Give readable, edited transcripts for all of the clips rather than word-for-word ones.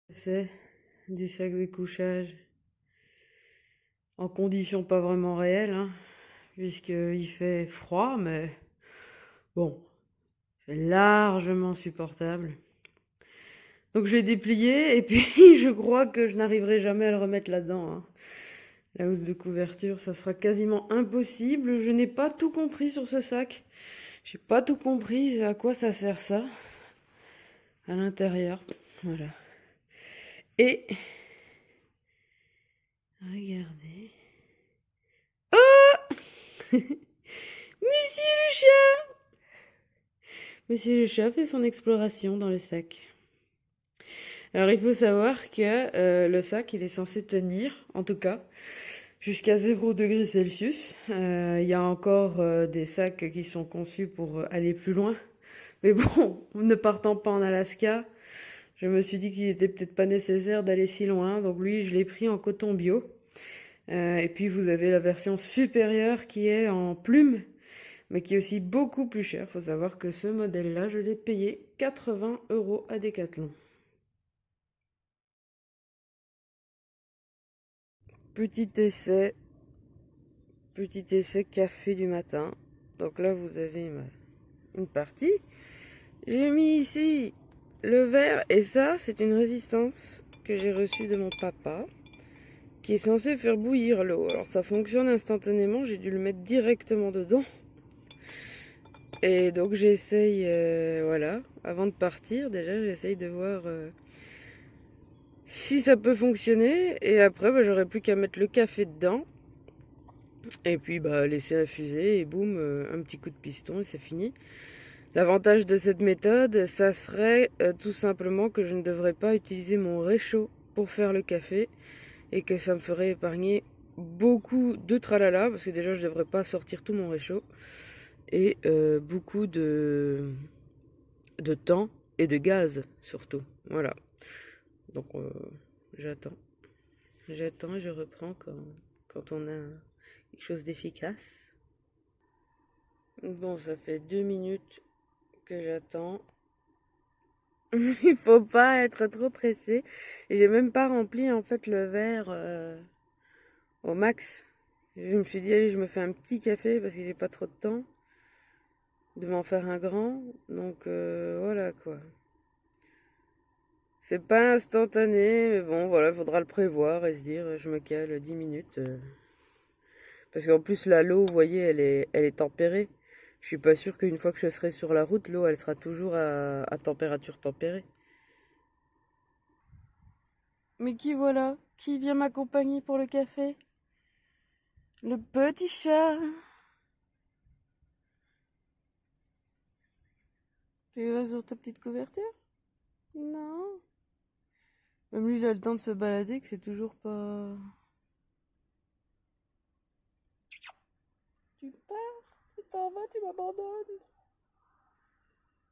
C'est du sac de couchage en conditions pas vraiment réelles, hein, puisqu'il fait froid, mais bon, c'est largement supportable. Donc je l'ai déplié et puis je crois que je n'arriverai jamais à le remettre là-dedans, hein. La housse de couverture, ça sera quasiment impossible. Je n'ai pas tout compris sur ce sac. J'ai pas tout compris à quoi ça sert ça à l'intérieur. Voilà. Et regardez. Monsieur le chat! Monsieur le chat fait son exploration dans le sac. Alors il faut savoir que le sac, il est censé tenir, en tout cas, jusqu'à 0 degré Celsius. Il y a encore des sacs qui sont conçus pour aller plus loin. Mais bon, ne partant pas en Alaska, je me suis dit qu'il était peut-être pas nécessaire d'aller si loin. Donc lui, je l'ai pris en coton bio. Et puis vous avez la version supérieure qui est en plume, mais qui est aussi beaucoup plus chère. Faut savoir que ce modèle-là, je l'ai payé 80 € à Decathlon. Petit essai, petit essai café du matin. Donc là, vous avez une partie. J'ai mis ici le verre, et ça, c'est une résistance que j'ai reçue de mon papa, qui est censé faire bouillir l'eau. Alors ça fonctionne instantanément, j'ai dû le mettre directement dedans. Et donc j'essaye, voilà, avant de partir, déjà j'essaye de voir si ça peut fonctionner. Et après, bah, j'aurais plus qu'à mettre le café dedans. Et puis bah, laisser infuser et boum, un petit coup de piston et c'est fini. L'avantage de cette méthode, ça serait tout simplement que je ne devrais pas utiliser mon réchaud pour faire le café et que ça me ferait épargner beaucoup de tralala parce que déjà je ne devrais pas sortir tout mon réchaud et beaucoup de temps et de gaz surtout. Voilà. Donc j'attends. J'attends et je reprends quand on a quelque chose d'efficace. Bon, ça fait 2 minutes que j'attends. Il faut pas être trop pressé. Et j'ai même pas rempli en fait le verre au max. Je me suis dit, allez, je me fais un petit café parce que j'ai pas trop de temps de m'en faire un grand. Donc voilà quoi. C'est pas instantané, mais bon, voilà, faudra le prévoir et se dire, je me cale 10 minutes. Parce qu'en plus, là, l'eau, vous voyez, elle est tempérée. Je suis pas sûre qu'une fois que je serai sur la route, l'eau, elle sera toujours à température tempérée. Mais qui voilà? Qui vient m'accompagner pour le café? Le petit chat. Tu vas sur ta petite couverture? Non. Même lui, il a le temps de se balader, que c'est toujours pas... Tu pars? Tu t'en vas, tu m'abandonnes?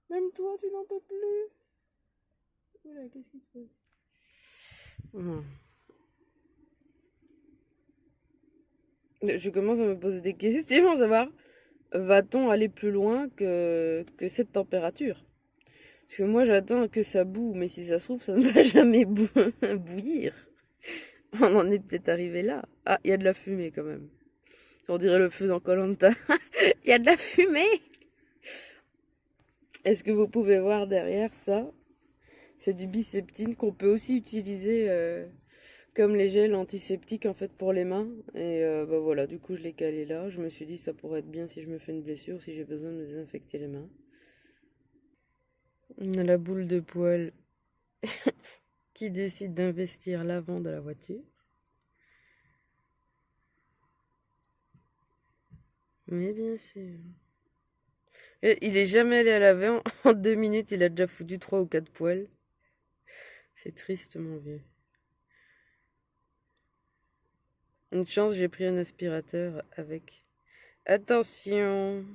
Même toi, tu n'en peux plus? Oula, qu'est-ce qui se passe? Hum. Je commence à me poser des questions, à savoir, va-t-on aller plus loin que cette température? Parce que moi, j'attends que ça boue, mais si ça se trouve, ça ne va jamais bouillir. On en est peut-être arrivé là. Ah, il y a de la fumée quand même. On dirait le feu dans koh. Il y a de la fumée. Est-ce que vous pouvez voir derrière ça? C'est du biseptine qu'on peut aussi utiliser comme les gels antiseptiques en fait pour les mains. Et bah voilà, du coup je l'ai calé là. Je me suis dit ça pourrait être bien si je me fais une blessure, si j'ai besoin de me désinfecter les mains. On a la boule de poil qui décide d'investir l'avant de la voiture. Mais bien sûr. Et il est jamais allé à laver. En 2 minutes, il a déjà foutu 3 ou 4 poils. C'est triste, mon vieux. Une chance, j'ai pris un aspirateur avec. Attention.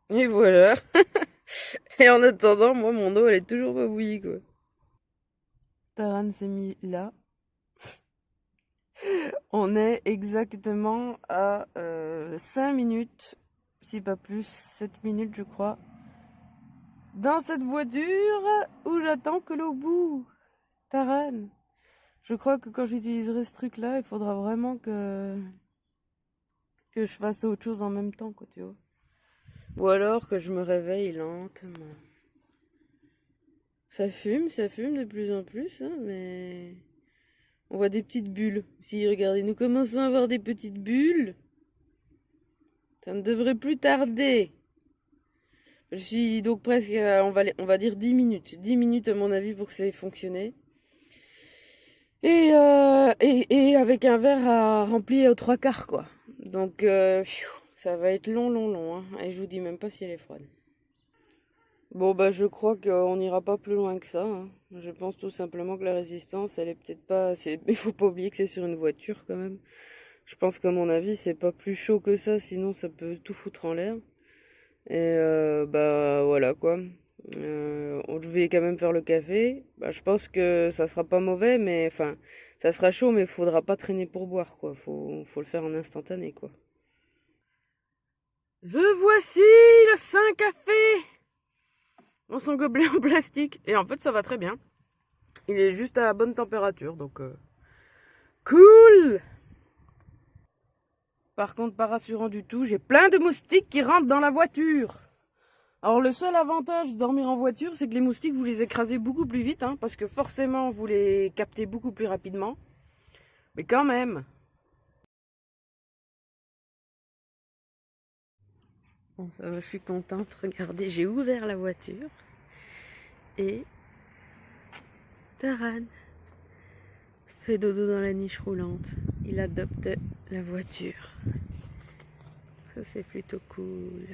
Et voilà. Et en attendant, moi, mon eau, elle est toujours pas bouillie, quoi. Taran s'est mis là. On est exactement à 5 minutes si pas plus, 7 minutes je crois, dans cette voiture où j'attends que l'eau bout. Taran. Je crois que quand j'utiliserai ce truc-là, il faudra vraiment que je fasse autre chose en même temps, quoi, tu vois. Ou alors que je me réveille lentement. Ça fume de plus en plus, hein, mais on voit des petites bulles. Si, regardez, nous commençons à avoir des petites bulles. Ça ne devrait plus tarder. Je suis donc presque, on va dire 10 minutes. 10 minutes à mon avis pour que ça ait fonctionné. Et avec un verre à remplir aux 3/4, quoi. Donc, ça va être long, hein. Et je vous dis même pas si elle est froide. Bon, bah, je crois qu'on n'ira pas plus loin que ça, hein. Je pense tout simplement que la résistance, elle est peut-être pas assez... Il faut pas oublier que c'est sur une voiture, quand même. Je pense qu'à mon avis, c'est pas plus chaud que ça, sinon ça peut tout foutre en l'air. Et bah, voilà, quoi. Je vais quand même faire le café. Bah, je pense que ça sera pas mauvais, mais enfin, ça sera chaud, mais faudra pas traîner pour boire, quoi. Faut le faire en instantané, quoi. Le voici, le Saint Café! Dans son gobelet en plastique. Et en fait, ça va très bien. Il est juste à la bonne température, donc cool. Par contre, pas rassurant du tout, j'ai plein de moustiques qui rentrent dans la voiture. Alors le seul avantage de dormir en voiture, c'est que les moustiques, vous les écrasez beaucoup plus vite, hein, parce que forcément, vous les captez beaucoup plus rapidement. Mais quand même. Bon, ça va, je suis contente. Regardez, j'ai ouvert la voiture. Et Taran fait dodo dans la niche roulante. Il adopte la voiture. Ça, c'est plutôt cool.